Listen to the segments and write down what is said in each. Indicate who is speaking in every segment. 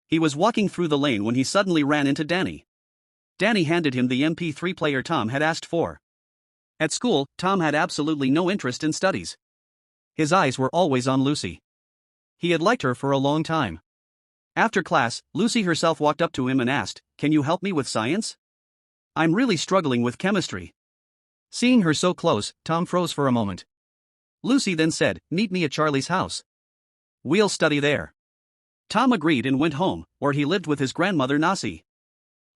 Speaker 1: He was walking through the lane when he suddenly ran into Danny. Danny handed him the MP3 player Tom had asked for. At school, Tom had absolutely no interest in studies. His eyes were always on Lucy. He had liked her for a long time. After class, Lucy herself walked up to him and asked, "Can you help me with science? I'm really struggling with chemistry." Seeing her so close, Tom froze for a moment. Lucy then said, "Meet me at Charlie's house. We'll study there." Tom agreed and went home, where he lived with his grandmother Nasi.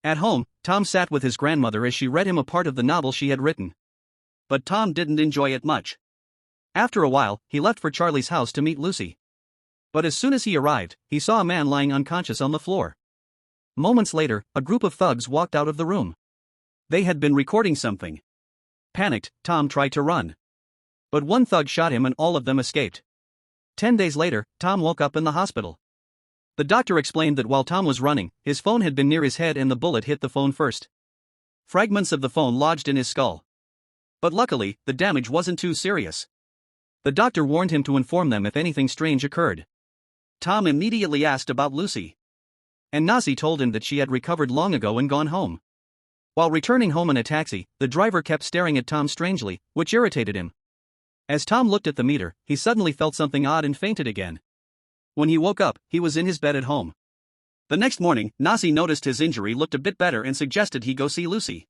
Speaker 1: At home, Tom sat with his grandmother as she read him a part of the novel she had written. But Tom didn't enjoy it much. After a while, he left for Charlie's house to meet Lucy. But as soon as he arrived, he saw a man lying unconscious on the floor. Moments later, a group of thugs walked out of the room. They had been recording something. Panicked, Tom tried to run. But one thug shot him and all of them escaped. 10 days later, Tom woke up in the hospital. The doctor explained that while Tom was running, his phone had been near his head and the bullet hit the phone first. Fragments of the phone lodged in his skull. But luckily, the damage wasn't too serious. The doctor warned him to inform them if anything strange occurred. Tom immediately asked about Lucy. And Nasi told him that she had recovered long ago and gone home. While returning home in a taxi, the driver kept staring at Tom strangely, which irritated him. As Tom looked at the meter, he suddenly felt something odd and fainted again. When he woke up, he was in his bed at home. The next morning, Nasi noticed his injury looked a bit better and suggested he go see Lucy.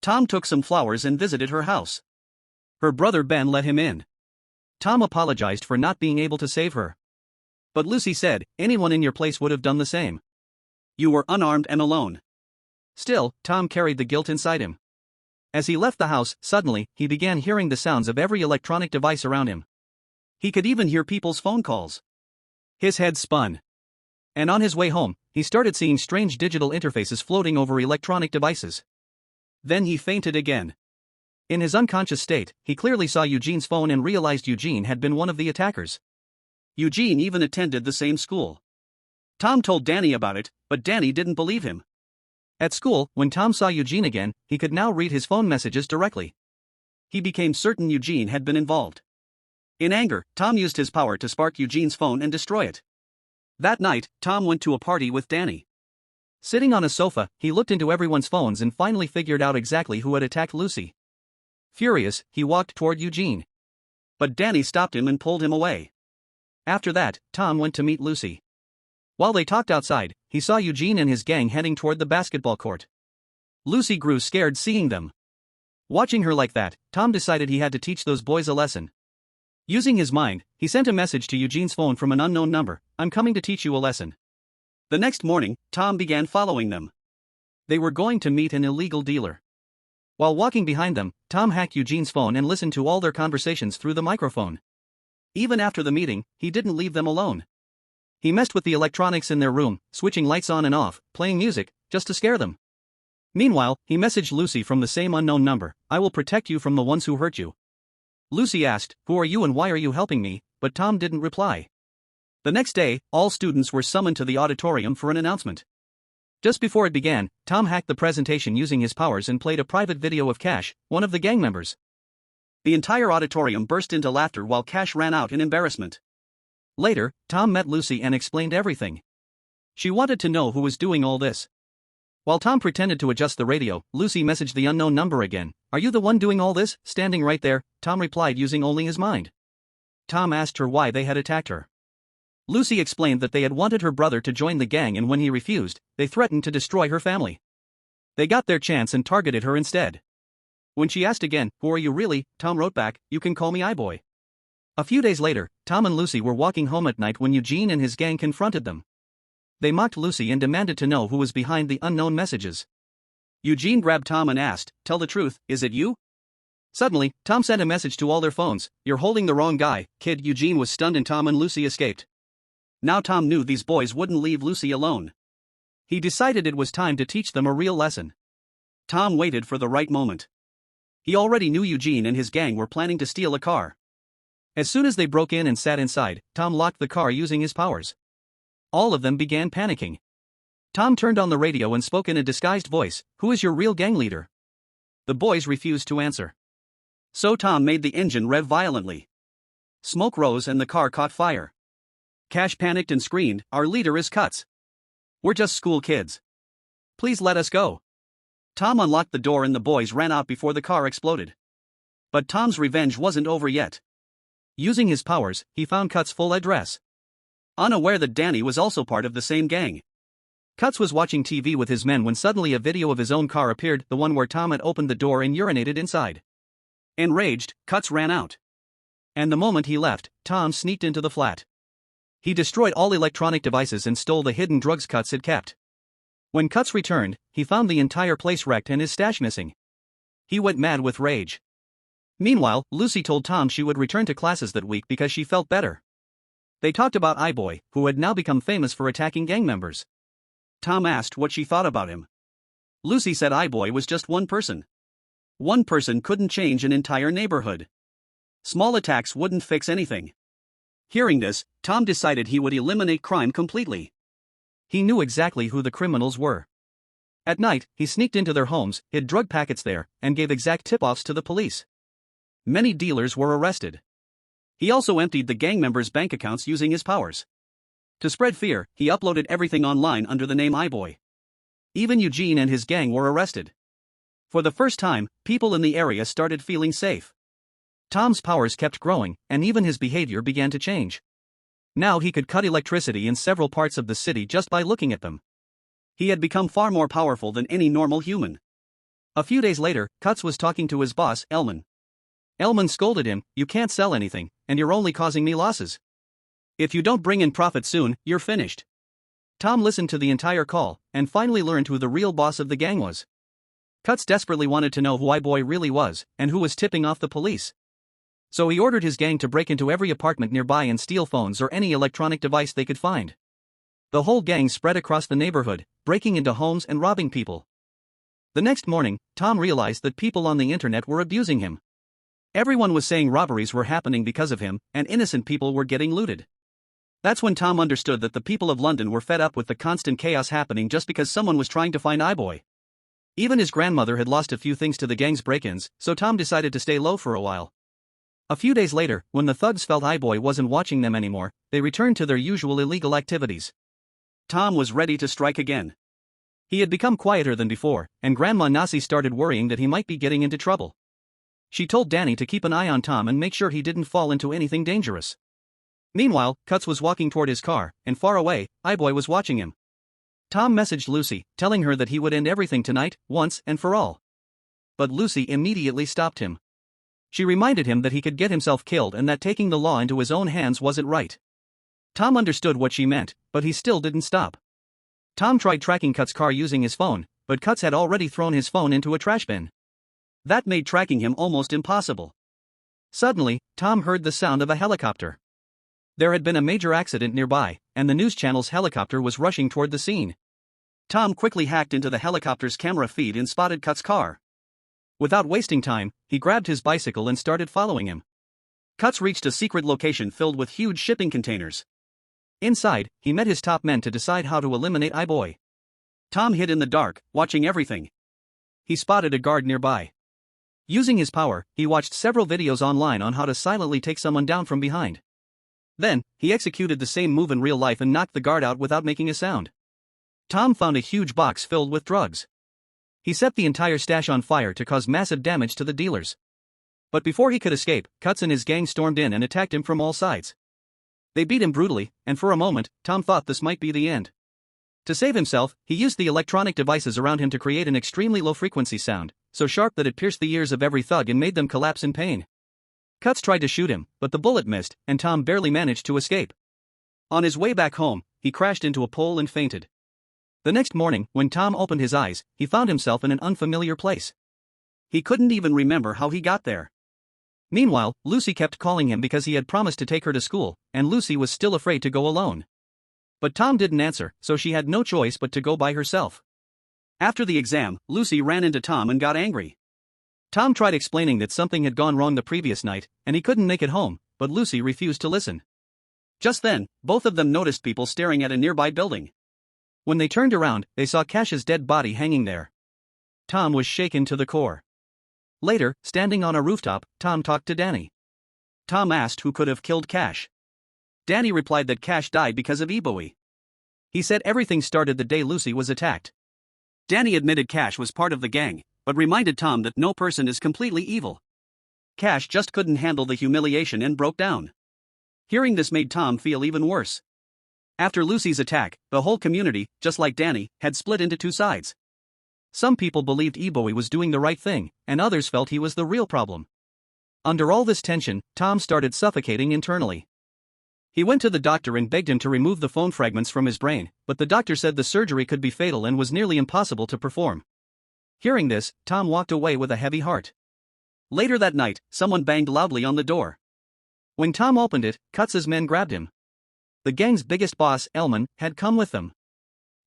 Speaker 1: Tom took some flowers and visited her house. Her brother Ben let him in. Tom apologized for not being able to save her. But Lucy said, "Anyone in your place would have done the same. You were unarmed and alone." Still, Tom carried the guilt inside him. As he left the house, suddenly, he began hearing the sounds of every electronic device around him. He could even hear people's phone calls. His head spun. And on his way home, he started seeing strange digital interfaces floating over electronic devices. Then he fainted again. In his unconscious state, he clearly saw Eugene's phone and realized Eugene had been one of the attackers. Eugene even attended the same school. Tom told Danny about it, but Danny didn't believe him. At school, when Tom saw Eugene again, he could now read his phone messages directly. He became certain Eugene had been involved. In anger, Tom used his power to spark Eugene's phone and destroy it. That night, Tom went to a party with Danny. Sitting on a sofa, he looked into everyone's phones and finally figured out exactly who had attacked Lucy. Furious, he walked toward Eugene. But Danny stopped him and pulled him away. After that, Tom went to meet Lucy. While they talked outside, he saw Eugene and his gang heading toward the basketball court. Lucy grew scared seeing them. Watching her like that, Tom decided he had to teach those boys a lesson. Using his mind, he sent a message to Eugene's phone from an unknown number, "I'm coming to teach you a lesson." The next morning, Tom began following them. They were going to meet an illegal dealer. While walking behind them, Tom hacked Eugene's phone and listened to all their conversations through the microphone. Even after the meeting, he didn't leave them alone. He messed with the electronics in their room, switching lights on and off, playing music, just to scare them. Meanwhile, he messaged Lucy from the same unknown number, "I will protect you from the ones who hurt you." Lucy asked, "Who are you and why are you helping me?" but Tom didn't reply. The next day, all students were summoned to the auditorium for an announcement. Just before it began, Tom hacked the presentation using his powers and played a private video of Cash, one of the gang members. The entire auditorium burst into laughter while Cash ran out in embarrassment. Later, Tom met Lucy and explained everything. She wanted to know who was doing all this. While Tom pretended to adjust the radio, Lucy messaged the unknown number again. "Are you the one doing all this, standing right there?" Tom replied using only his mind. Tom asked her why they had attacked her. Lucy explained that they had wanted her brother to join the gang and when he refused, they threatened to destroy her family. They got their chance and targeted her instead. When she asked again, "Who are you really?" Tom wrote back, "You can call me iBoy." A few days later, Tom and Lucy were walking home at night when Eugene and his gang confronted them. They mocked Lucy and demanded to know who was behind the unknown messages. Eugene grabbed Tom and asked, "Tell the truth, is it you?" Suddenly, Tom sent a message to all their phones, "You're holding the wrong guy, kid." Eugene was stunned and Tom and Lucy escaped. Now Tom knew these boys wouldn't leave Lucy alone. He decided it was time to teach them a real lesson. Tom waited for the right moment. He already knew Eugene and his gang were planning to steal a car. As soon as they broke in and sat inside, Tom locked the car using his powers. All of them began panicking. Tom turned on the radio and spoke in a disguised voice, "Who is your real gang leader?" The boys refused to answer. So Tom made the engine rev violently. Smoke rose and the car caught fire. Cash panicked and screamed, "Our leader is Cuts." We're just school kids. Please let us go. Tom unlocked the door and the boys ran out before the car exploded. But Tom's revenge wasn't over yet. Using his powers, he found Cut's full address. Unaware that Danny was also part of the same gang. Cuts was watching TV with his men when suddenly a video of his own car appeared, the one where Tom had opened the door and urinated inside. Enraged, Cuts ran out. And the moment he left, Tom sneaked into the flat. He destroyed all electronic devices and stole the hidden drugs Cuts had kept. When Cuts returned, he found the entire place wrecked and his stash missing. He went mad with rage. Meanwhile, Lucy told Tom she would return to classes that week because she felt better. They talked about iBoy, who had now become famous for attacking gang members. Tom asked what she thought about him. Lucy said iBoy was just one person. One person couldn't change an entire neighborhood. Small attacks wouldn't fix anything. Hearing this, Tom decided he would eliminate crime completely. He knew exactly who the criminals were. At night, he sneaked into their homes, hid drug packets there, and gave exact tip-offs to the police. Many dealers were arrested. He also emptied the gang members' bank accounts using his powers. To spread fear, he uploaded everything online under the name iBoy. Even Eugene and his gang were arrested. For the first time, people in the area started feeling safe. Tom's powers kept growing, and even his behavior began to change. Now he could cut electricity in several parts of the city just by looking at them. He had become far more powerful than any normal human. A few days later, Cuts was talking to his boss, Elman. Elman scolded him, "You can't sell anything, and you're only causing me losses. If you don't bring in profit soon, you're finished." Tom listened to the entire call, and finally learned who the real boss of the gang was. Cuts desperately wanted to know who iBoy really was, and who was tipping off the police. So he ordered his gang to break into every apartment nearby and steal phones or any electronic device they could find. The whole gang spread across the neighborhood, breaking into homes and robbing people. The next morning, Tom realized that people on the internet were abusing him. Everyone was saying robberies were happening because of him, and innocent people were getting looted. That's when Tom understood that the people of London were fed up with the constant chaos happening just because someone was trying to find iBoy. Even his grandmother had lost a few things to the gang's break-ins, so Tom decided to stay low for a while. A few days later, when the thugs felt iBoy wasn't watching them anymore, they returned to their usual illegal activities. Tom was ready to strike again. He had become quieter than before, and Grandma Nasi started worrying that he might be getting into trouble. She told Danny to keep an eye on Tom and make sure he didn't fall into anything dangerous. Meanwhile, Cuts was walking toward his car, and far away, iBoy was watching him. Tom messaged Lucy, telling her that he would end everything tonight, once and for all. But Lucy immediately stopped him. She reminded him that he could get himself killed and that taking the law into his own hands wasn't right. Tom understood what she meant, but he still didn't stop. Tom tried tracking Cuts' car using his phone, but Cuts had already thrown his phone into a trash bin. That made tracking him almost impossible. Suddenly, Tom heard the sound of a helicopter. There had been a major accident nearby, and the news channel's helicopter was rushing toward the scene. Tom quickly hacked into the helicopter's camera feed and spotted Cuts' car. Without wasting time, he grabbed his bicycle and started following him. Cuts reached a secret location filled with huge shipping containers. Inside, he met his top men to decide how to eliminate iBoy. Tom hid in the dark, watching everything. He spotted a guard nearby. Using his power, he watched several videos online on how to silently take someone down from behind. Then, he executed the same move in real life and knocked the guard out without making a sound. Tom found a huge box filled with drugs. He set the entire stash on fire to cause massive damage to the dealers. But before he could escape, Cuts and his gang stormed in and attacked him from all sides. They beat him brutally, and for a moment, Tom thought this might be the end. To save himself, he used the electronic devices around him to create an extremely low-frequency sound, so sharp that it pierced the ears of every thug and made them collapse in pain. Cuts tried to shoot him, but the bullet missed, and Tom barely managed to escape. On his way back home, he crashed into a pole and fainted. The next morning, when Tom opened his eyes, he found himself in an unfamiliar place. He couldn't even remember how he got there. Meanwhile, Lucy kept calling him because he had promised to take her to school, and Lucy was still afraid to go alone. But Tom didn't answer, so she had no choice but to go by herself. After the exam, Lucy ran into Tom and got angry. Tom tried explaining that something had gone wrong the previous night, and he couldn't make it home, but Lucy refused to listen. Just then, both of them noticed people staring at a nearby building. When they turned around, they saw Cash's dead body hanging there. Tom was shaken to the core. Later, standing on a rooftop, Tom talked to Danny. Tom asked who could have killed Cash. Danny replied that Cash died because of iBoy. He said everything started the day Lucy was attacked. Danny admitted Cash was part of the gang, but reminded Tom that no person is completely evil. Cash just couldn't handle the humiliation and broke down. Hearing this made Tom feel even worse. After Lucy's attack, the whole community, just like Danny, had split into two sides. Some people believed iBoy was doing the right thing, and others felt he was the real problem. Under all this tension, Tom started suffocating internally. He went to the doctor and begged him to remove the phone fragments from his brain, but the doctor said the surgery could be fatal and was nearly impossible to perform. Hearing this, Tom walked away with a heavy heart. Later that night, someone banged loudly on the door. When Tom opened it, Kutz's men grabbed him. The gang's biggest boss, Elman, had come with them.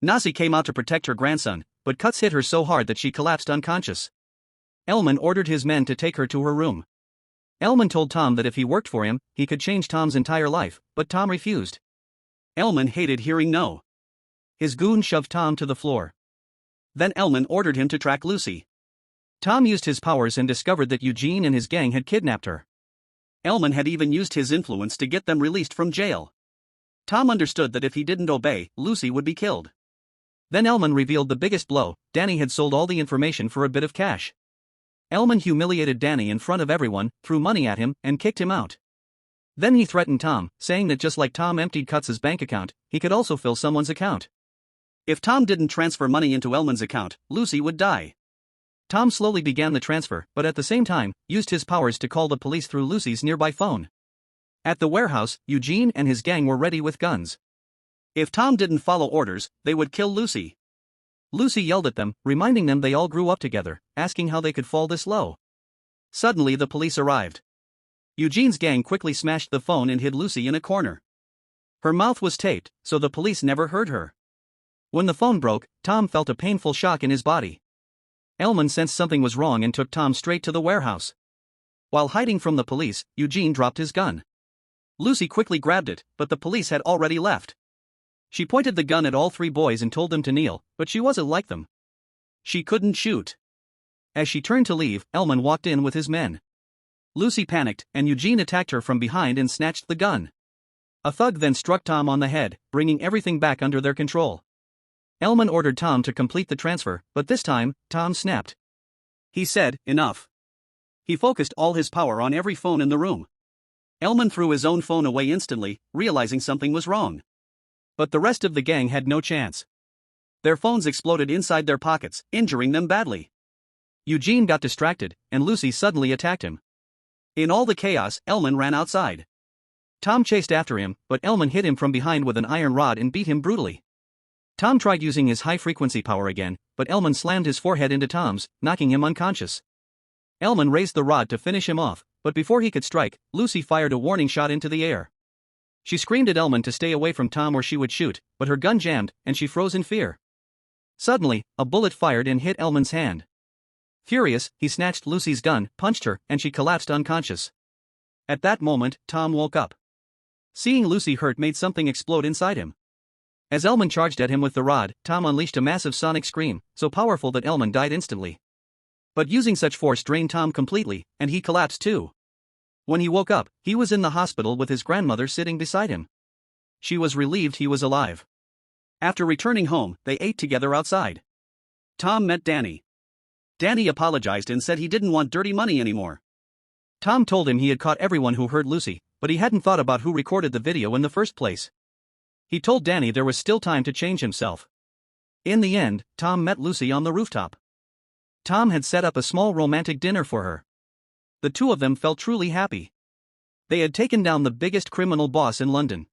Speaker 1: Nazi came out to protect her grandson, but Kutz hit her so hard that she collapsed unconscious. Elman ordered his men to take her to her room. Elman told Tom that if he worked for him, he could change Tom's entire life, but Tom refused. Elman hated hearing no. His goon shoved Tom to the floor. Then Elman ordered him to track Lucy. Tom used his powers and discovered that Eugene and his gang had kidnapped her. Elman had even used his influence to get them released from jail. Tom understood that if he didn't obey, Lucy would be killed. Then Elman revealed the biggest blow: Danny had sold all the information for a bit of cash. Elman humiliated Danny in front of everyone, threw money at him, and kicked him out. Then he threatened Tom, saying that just like Tom emptied Kutz's bank account, he could also fill someone's account. If Tom didn't transfer money into Elman's account, Lucy would die. Tom slowly began the transfer, but at the same time, used his powers to call the police through Lucy's nearby phone. At the warehouse, Eugene and his gang were ready with guns. If Tom didn't follow orders, they would kill Lucy. Lucy yelled at them, reminding them they all grew up together, asking how they could fall this low. Suddenly the police arrived. Eugene's gang quickly smashed the phone and hid Lucy in a corner. Her mouth was taped, so the police never heard her. When the phone broke, Tom felt a painful shock in his body. Elman sensed something was wrong and took Tom straight to the warehouse. While hiding from the police, Eugene dropped his gun. Lucy quickly grabbed it, but the police had already left. She pointed the gun at all three boys and told them to kneel, but she wasn't like them. She couldn't shoot. As she turned to leave, Elman walked in with his men. Lucy panicked, and Eugene attacked her from behind and snatched the gun. A thug then struck Tom on the head, bringing everything back under their control. Elman ordered Tom to complete the transfer, but this time, Tom snapped. He said, "Enough." He focused all his power on every phone in the room. Elman threw his own phone away instantly, realizing something was wrong. But the rest of the gang had no chance. Their phones exploded inside their pockets, injuring them badly. Eugene got distracted, and Lucy suddenly attacked him. In all the chaos, Elman ran outside. Tom chased after him, but Elman hit him from behind with an iron rod and beat him brutally. Tom tried using his high-frequency power again, but Elman slammed his forehead into Tom's, knocking him unconscious. Elman raised the rod to finish him off, but before he could strike, Lucy fired a warning shot into the air. She screamed at Elman to stay away from Tom or she would shoot, but her gun jammed, and she froze in fear. Suddenly, a bullet fired and hit Elman's hand. Furious, he snatched Lucy's gun, punched her, and she collapsed unconscious. At that moment, Tom woke up. Seeing Lucy hurt made something explode inside him. As Elman charged at him with the rod, Tom unleashed a massive sonic scream, so powerful that Elman died instantly. But using such force drained Tom completely, and he collapsed too. When he woke up, he was in the hospital with his grandmother sitting beside him. She was relieved he was alive. After returning home, they ate together outside. Tom met Danny. Danny apologized and said he didn't want dirty money anymore. Tom told him he had caught everyone who hurt Lucy, but he hadn't thought about who recorded the video in the first place. He told Danny there was still time to change himself. In the end, Tom met Lucy on the rooftop. Tom had set up a small romantic dinner for her. The two of them felt truly happy. They had taken down the biggest criminal boss in London.